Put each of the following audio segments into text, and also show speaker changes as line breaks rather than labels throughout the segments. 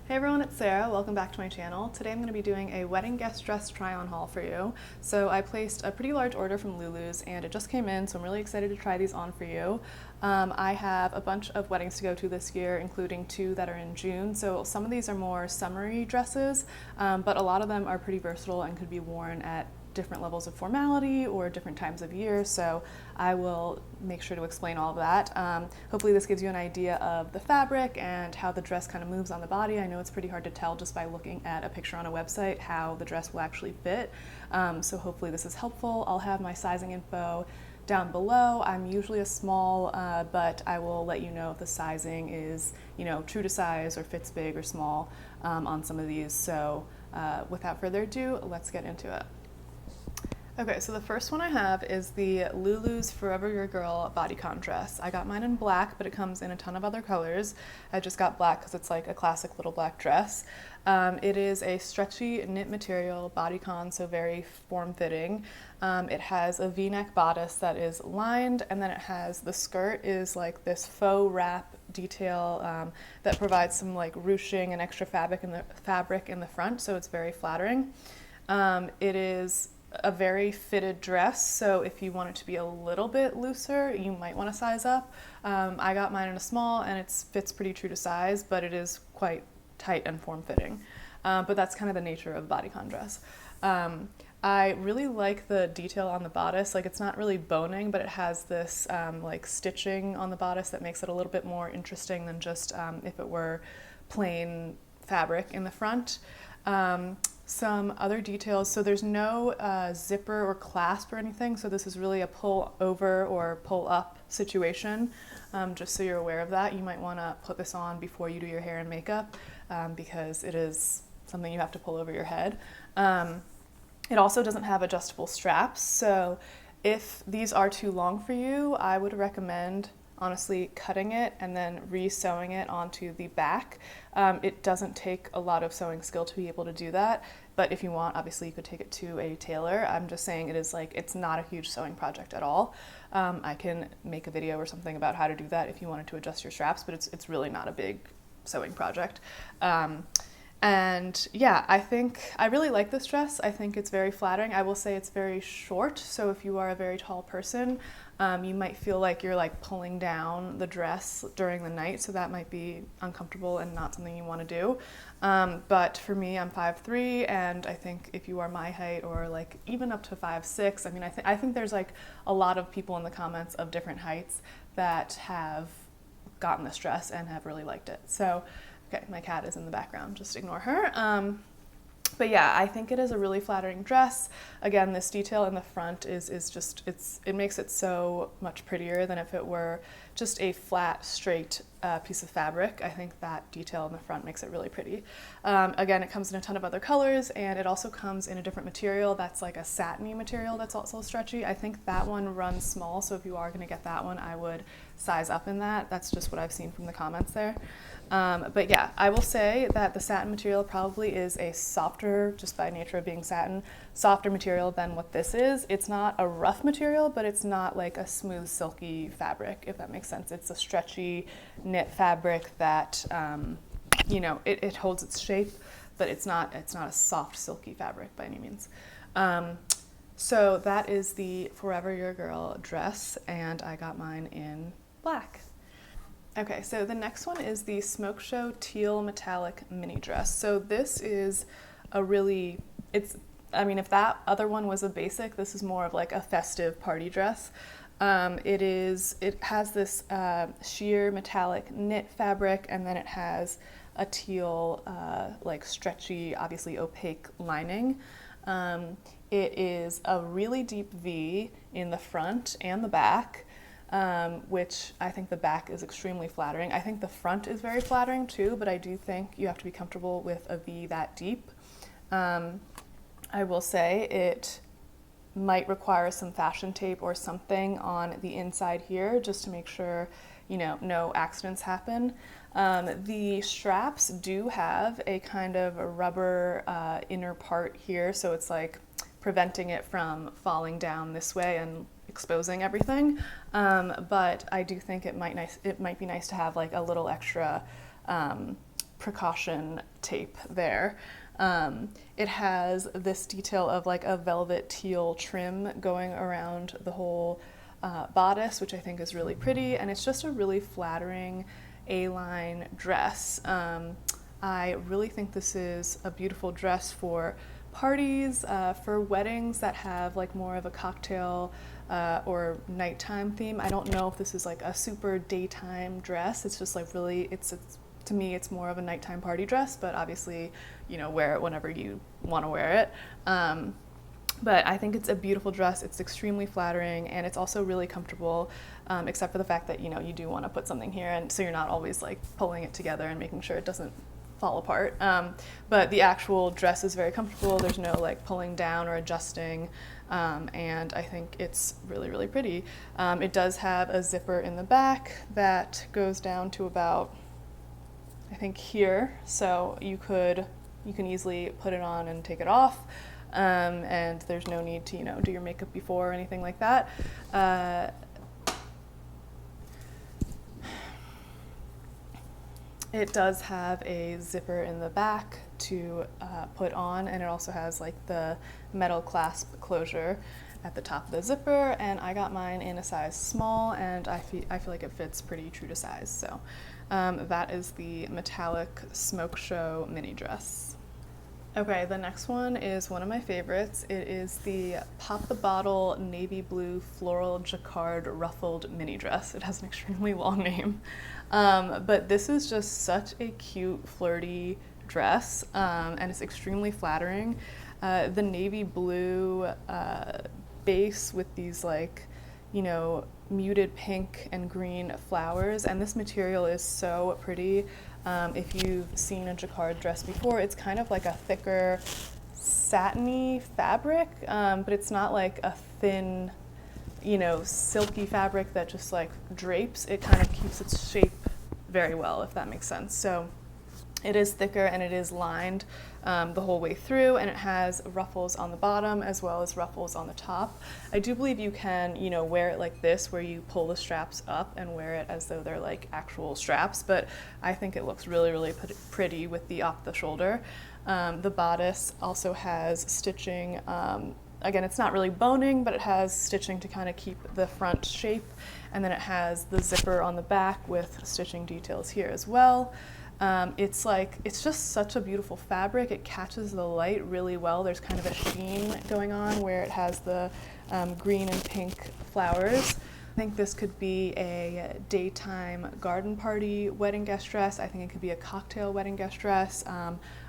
Hey everyone, it's Sarah. Welcome back to my channel. Today I'm going to be doing a wedding guest dress try-on haul for you. So I placed a pretty large order from Lulu's and it just came in, so I'm really excited to try these on for you. I have a bunch of weddings to go to this year, including 2 that are in June. So some of these are more summery dresses, but a lot of them are pretty versatile and could be worn at different levels of formality or different times of year, so I will make sure to explain all of that. Hopefully this gives you an idea of the fabric and how the dress kind of moves on the body. I know it's pretty hard to tell just by looking at a picture on a website how the dress will actually fit, so hopefully this is helpful. I'll have my sizing info down below. I'm usually a small, but I will let you know if the sizing is, true to size or fits big or small on some of these. So without further ado, let's get into it. Okay, so the first one I have is the Lulu's Forever Your Girl bodycon dress. I got mine in black, but it comes in a ton of other colors. I just got black because it's like a classic little black dress. It is a stretchy knit material bodycon, so very form-fitting. It has a V-neck bodice that is lined, and then it has, the skirt is like this faux wrap detail that provides some like ruching and extra fabric in the front, so it's very flattering. It is a very fitted dress, so if you want it to be a little bit looser, you might want to size up. I got mine in a small and it fits pretty true to size, but it is quite tight and form-fitting. But that's kind of the nature of a bodycon dress. I really like the detail on the bodice. Like, it's not really boning, but it has this like stitching on the bodice that makes it a little bit more interesting than just if it were plain fabric in the front. Some other details, so there's no zipper or clasp or anything, so this is really a pull over or pull up situation. Just so you're aware of that, you might want to put this on before you do your hair and makeup because it is something you have to pull over your head. It also doesn't have adjustable straps, so if these are too long for you, I would recommend honestly cutting it and then re-sewing it onto the back. It doesn't take a lot of sewing skill to be able to do that, but if you want, obviously you could take it to a tailor. I'm just saying it is like, it's not a huge sewing project at all. I can make a video or something about how to do that if you wanted to adjust your straps, but it's really not a big sewing project. And yeah, I really like this dress. I think it's very flattering. I will say it's very short, so if you are a very tall person, you might feel like you're like pulling down the dress during the night, so that might be uncomfortable and not something you want to do. But for me, I'm 5'3", and I think if you are my height or like even up to 5'6", I mean, I think there's like a lot of people in the comments of different heights that have gotten this dress and have really liked it. So, okay, my cat is in the background, just ignore her. But yeah, I think it is a really flattering dress. Again, this detail in the front is just, it makes it so much prettier than if it were just a flat, straight piece of fabric. I think that detail in the front makes it really pretty. Again, it comes in a ton of other colors, and it also comes in a different material that's like a satiny material that's also stretchy. I think that one runs small, so if you are gonna get that one, I would size up in that. That's just what I've seen from the comments there. But yeah, I will say that the satin material probably is a softer, just by nature of being satin, softer material than what this is. It's not a rough material, but it's not like a smooth, silky fabric, if that makes sense. It's a stretchy knit fabric that, it holds its shape, but it's not a soft, silky fabric by any means. So that is the Forever Your Girl dress, and I got mine in black. Okay, so the next one is the Smokeshow Teal Metallic Mini Dress. So this is a really, if that other one was a basic, this is more of like a festive party dress. It has this sheer metallic knit fabric, and then it has a teal, like stretchy, obviously opaque lining. It is a really deep V in the front and the back. Which I think the back is extremely flattering. I think the front is very flattering too, but I do think you have to be comfortable with a V that deep. I will say it might require some fashion tape or something on the inside here just to make sure, no accidents happen. The straps do have a kind of a rubber inner part here, so it's like preventing it from falling down this way and exposing everything, but I do think it might be nice to have like a little extra precaution tape there. It has this detail of like a velvet teal trim going around the whole bodice, which I think is really pretty, and it's just a really flattering A-line dress. I really think this is a beautiful dress for parties, for weddings that have like more of a cocktail or nighttime theme. I don't know if this is like a super daytime dress. It's just like really, it's to me, it's more of a nighttime party dress, but obviously, you know, wear it whenever you want to wear it. But I think it's a beautiful dress. It's extremely flattering, and it's also really comfortable, except for the fact that, you know, you do want to put something here, and so you're not always like pulling it together and making sure it doesn't fall apart. But the actual dress is very comfortable. There's no like pulling down or adjusting, and I think it's really, really pretty. It does have a zipper in the back that goes down to about, I think, here, so you can easily put it on and take it off, and there's no need to, you know, do your makeup before or anything like that. It does have a zipper in the back to put on, and it also has like the metal clasp closure at the top of the zipper, and I got mine in a size small, and I feel like it fits pretty true to size. So that is the metallic Smokeshow mini dress. Okay, the next one is one of my favorites. It is the Pop the Bottle navy blue floral jacquard ruffled mini dress. It has an extremely long name. But this is just such a cute, flirty dress, and it's extremely flattering. The navy blue base with these like, you know, muted pink and green flowers, and this material is so pretty. If you've seen a jacquard dress before, it's kind of like a thicker satiny fabric, but it's not like a thin, you know, silky fabric that just like drapes. It kind of keeps its shape very well, if that makes sense. So it is thicker, and it is lined the whole way through, and it has ruffles on the bottom as well as ruffles on the top. I do believe you can, you know, wear it like this, where you pull the straps up and wear it as though they're like actual straps, but I think it looks really, really pretty with the off the shoulder. The bodice also has stitching. Again, it's not really boning, but it has stitching to kind of keep the front shape, and then it has the zipper on the back with stitching details here as well. It's just such a beautiful fabric. It catches the light really well. There's kind of a sheen going on where it has the green and pink flowers. I think this could be a daytime garden party wedding guest dress. I think it could be a cocktail wedding guest dress.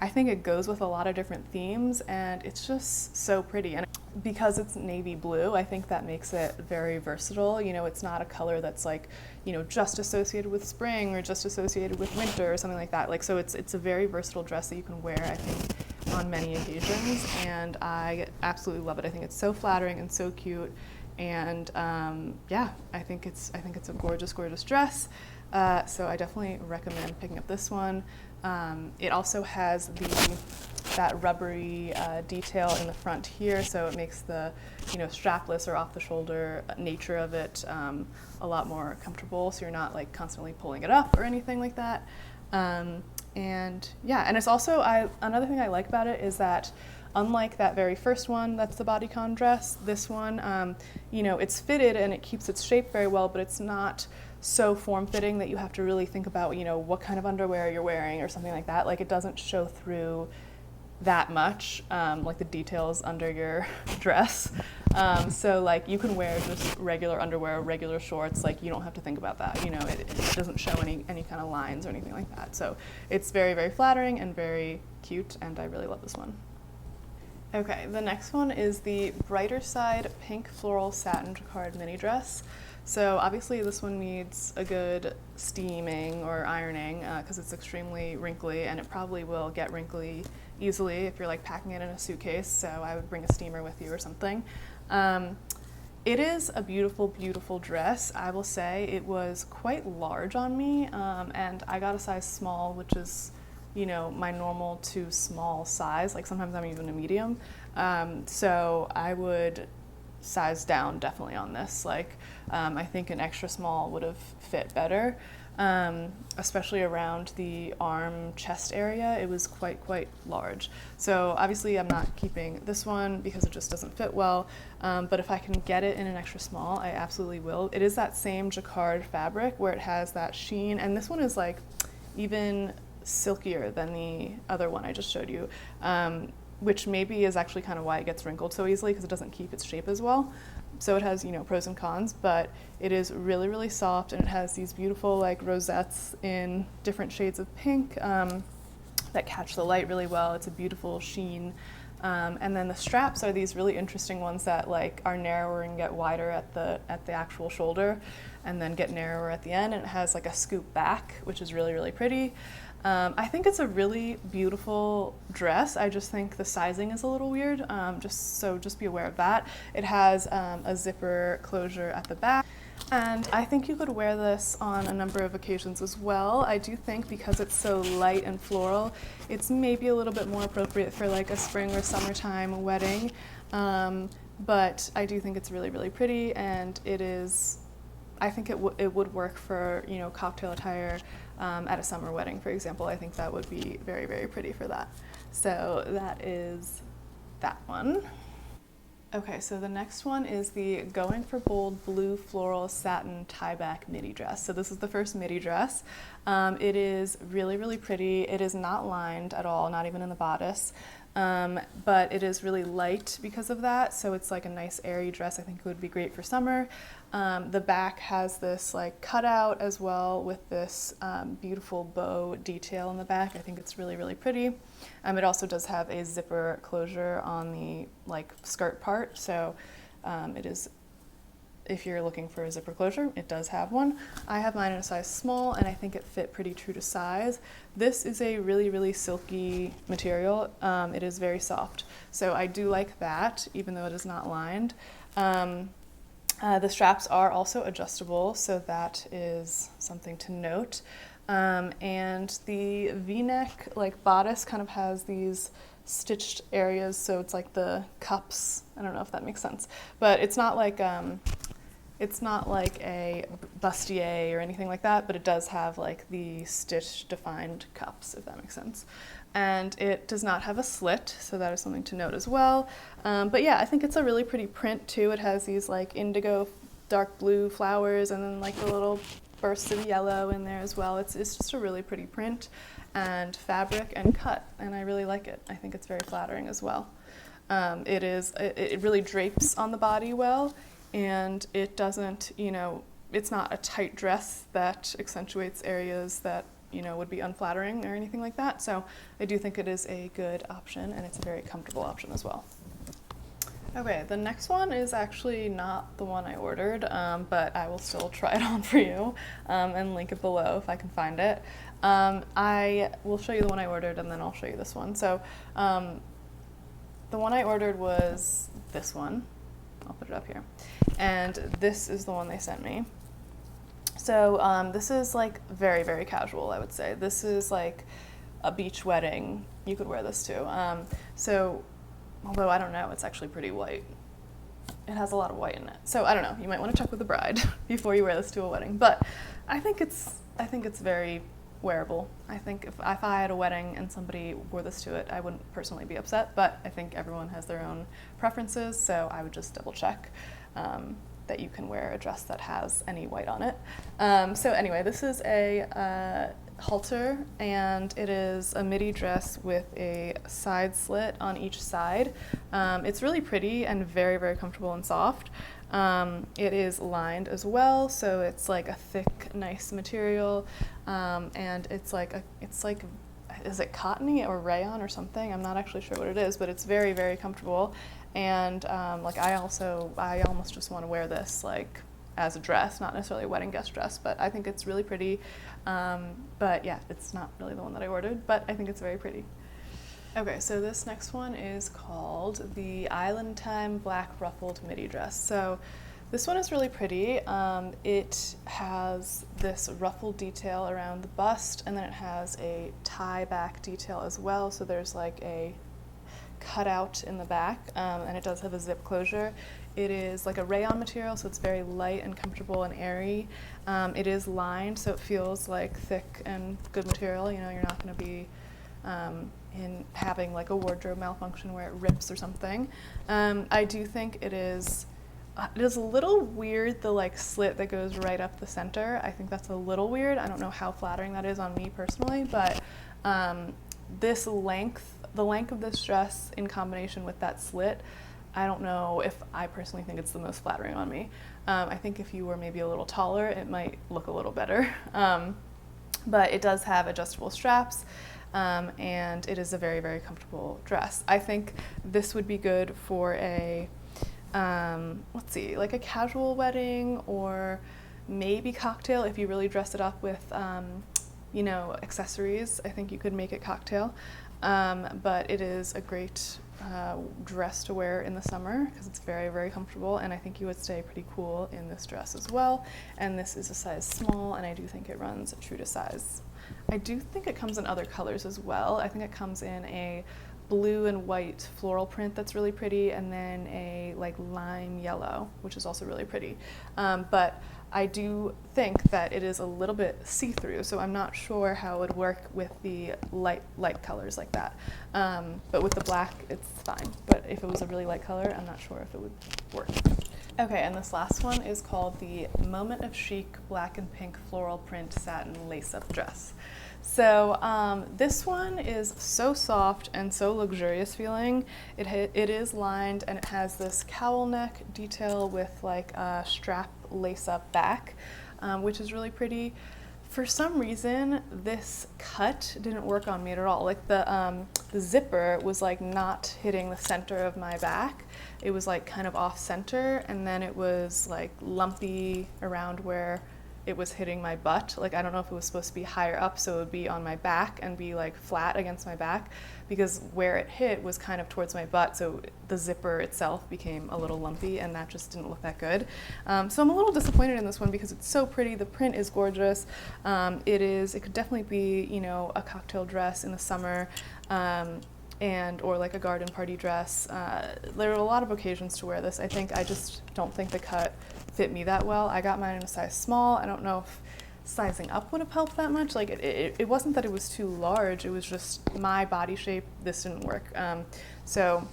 I think it goes with a lot of different themes, and it's just so pretty. And because it's navy blue, I think that makes it very versatile. You know, it's not a color that's like, you know, just associated with spring or just associated with winter or something like that. Like, so it's a very versatile dress that you can wear, I think, on many occasions, and I absolutely love it. I think it's so flattering and so cute, and yeah, I think it's a gorgeous, gorgeous dress. So I definitely recommend picking up this one. It also has that rubbery detail in the front here, so it makes the, you know, strapless or off the shoulder nature of it a lot more comfortable, so you're not like constantly pulling it up or anything like that. And yeah, and it's also, another thing I like about it is that unlike that very first one, that's the bodycon dress, this one, you know, it's fitted and it keeps its shape very well, but it's not so form-fitting that you have to really think about, you know, what kind of underwear you're wearing or something like that. Like, it doesn't show through that much, like the details under your dress. So like, you can wear just regular underwear, regular shorts, like you don't have to think about that. You know, it doesn't show any kind of lines or anything like that. So it's very, very flattering and very cute, and I really love this one. Okay, the next one is the Brighter Side Pink Floral Satin Jacquard Mini Dress. So obviously this one needs a good steaming or ironing because it's extremely wrinkly, and it probably will get wrinkly easily if you're like packing it in a suitcase, so I would bring a steamer with you or something. It is a beautiful, beautiful dress. I will say it was quite large on me, and I got a size small, which is, you know, my normal to small size. Like, sometimes I'm even a medium. So I would size down definitely on this. Like, I think an extra small would have fit better. especially around the arm chest area. It was quite large. So obviously I'm not keeping this one because it just doesn't fit well, but if I can get it in an extra small, I absolutely will. It is that same jacquard fabric where it has that sheen, and this one is like even silkier than the other one I just showed you, which maybe is actually kind of why it gets wrinkled so easily, because it doesn't keep its shape as well. So it has, pros and cons, but it is really soft, and it has these beautiful like rosettes in different shades of pink that catch the light really well. It's a beautiful sheen. And then the straps are these really interesting ones that like are narrower and get wider at the actual shoulder, and then get narrower at the end, and it has like a scoop back, which is really pretty. I think it's a really beautiful dress. I just think the sizing is a little weird, just be aware of that. It has a zipper closure at the back, and I think you could wear this on a number of occasions as well. I do think because it's so light and floral, it's maybe a little bit more appropriate for like a spring or summertime wedding, but I do think it's really pretty, and it is, I think it would work for, cocktail attire at a summer wedding, for example. I think that would be very pretty for that. So that is that one. Okay, so the next one is the Going for Bold blue floral satin tie-back midi dress. So this is the first midi dress. It is really pretty. It is not lined at all, not even in the bodice. But it is really light because of that, so it's like a nice airy dress. I think it would be great for summer. The back has this like cutout as well with this beautiful bow detail in the back. I think it's really pretty. It also does have a zipper closure on the like skirt part, so it is, if you're looking for a zipper closure, it does have one. I have mine in a size small, and I think it fit pretty true to size. This is a really silky material. It is very soft, so I do like that, even though it is not lined. The straps are also adjustable, so that is something to note. And the V-neck like bodice kind of has these stitched areas, so it's like the cups. I don't know if that makes sense, but it's not like a bustier or anything like that, but it does have like the stitch defined cups, if that makes sense. And it does not have a slit, so that is something to note as well. But yeah, I think it's a really pretty print too. It has these like indigo, dark blue flowers, and then like the little bursts of yellow in there as well. It's just a really pretty print and fabric and cut, and I really like it. I think it's very flattering as well. It really drapes on the body well, and it doesn't, it's not a tight dress that accentuates areas that, would be unflattering or anything like that. So I do think it is a good option, and it's a very comfortable option as well. Okay, the next one is actually not the one I ordered, but I will still try it on for you and link it below if I can find it. I will show you the one I ordered, and then I'll show you this one. So the one I ordered was this one. I'll put it up here. And this is the one they sent me. So this is like very casual, I would say. This is like a beach wedding. You could wear this too. So although I don't know, it's actually pretty white. It has a lot of white in it. So I don't know, you might want to check with the bride before you wear this to a wedding. But I think it's very wearable. I think if I had a wedding and somebody wore this to it, I wouldn't personally be upset, but I think everyone has their own preferences, so I would just double check that you can wear a dress that has any white on it. So anyway, this is a halter, and it is a midi dress with a side slit on each side. It's really pretty and very comfortable and soft. It is lined as well, so it's like a thick, nice material, and it's like, is it cottony or rayon or something? I'm not actually sure what it is, but it's very comfortable. And like I almost just want to wear this like as a dress, not necessarily a wedding guest dress, but I think it's really pretty. But yeah, it's not really the one that I ordered, but I think it's very pretty. Okay, so this next one is called the Island Time Black Ruffled Midi Dress. So this one is really pretty. It has this ruffled detail around the bust, and then it has a tie back detail as well. So there's like a cutout in the back, and it does have a zip closure. It is like a rayon material, so it's very light and comfortable and airy. It is lined, so it feels like thick and good material. You know, you're not going to be in having like a wardrobe malfunction where it rips or something. I do think it is a little weird, the like slit that goes right up the center. I think that's a little weird. I don't know how flattering that is on me personally, but the length of this dress in combination with that slit, I don't know if I personally think it's the most flattering on me. I think if you were maybe a little taller, it might look a little better. But it does have adjustable straps, and it is a very, very comfortable dress. I think this would be good for a, let's see, like a casual wedding or maybe cocktail if you really dress it up with, you know, accessories. I think you could make it cocktail. But it is a great dress to wear in the summer because it's very, very comfortable, and I think you would stay pretty cool in this dress as well. And this is a size small, and I do think it runs true to size. I do think it comes in other colors as well. I think it comes in a blue and white floral print that's really pretty, and then a like lime yellow, which is also really pretty. But I do think that it is a little bit see-through, so I'm not sure how it would work with the light colors like that. But with the black, it's fine. But if it was a really light color, I'm not sure if it would work. Okay, and this last one is called the Moment of Chic Black and Pink Floral Print Satin Lace-Up Dress. So this one is so soft and so luxurious feeling. It is lined, and it has this cowl neck detail with like a strap lace-up back, which is really pretty. For some reason, this cut didn't work on me at all. Like the zipper was like not hitting the center of my back. It was like kind of off center, and then it was like lumpy around where it was hitting my butt. Like, I don't know if it was supposed to be higher up so it would be on my back and be like flat against my back, because where it hit was kind of towards my butt, so the zipper itself became a little lumpy, and that just didn't look that good. So I'm a little disappointed in this one because it's so pretty. The print is gorgeous. It could definitely be, you know, a cocktail dress in the summer, or like a garden party dress. There are a lot of occasions to wear this. I just don't think the cut fit me that well. I got mine in a size small. I don't know if sizing up would have helped that much. Like it wasn't that it was too large, it was just my body shape, this didn't work. So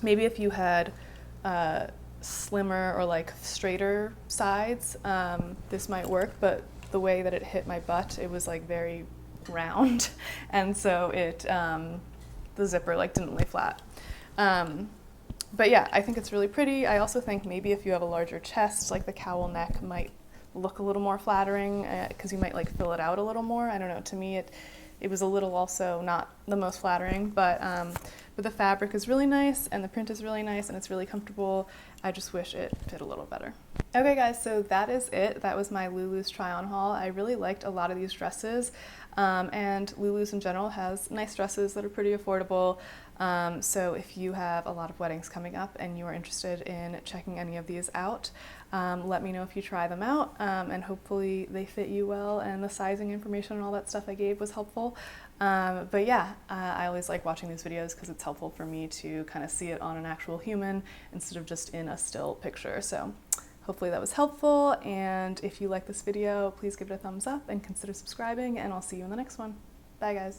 maybe if you had slimmer or like straighter sides, this might work, but the way that it hit my butt, it was like very round, and so the zipper like didn't lay flat. But yeah, I think it's really pretty. I also think maybe if you have a larger chest, like the cowl neck might look a little more flattering, because you might like fill it out a little more. I don't know, to me it was a little also not the most flattering, but the fabric is really nice and the print is really nice and it's really comfortable. I just wish it fit a little better. Okay guys, so that is it. That was my Lulu's try-on haul. I really liked a lot of these dresses, and Lulu's in general has nice dresses that are pretty affordable. So if you have a lot of weddings coming up and you are interested in checking any of these out, let me know if you try them out, and hopefully they fit you well and the sizing information and all that stuff I gave was helpful. But yeah, I always like watching these videos because it's helpful for me to kind of see it on an actual human instead of just in a still picture. So hopefully that was helpful, and if you like this video, please give it a thumbs up and consider subscribing, and I'll see you in the next one. Bye guys.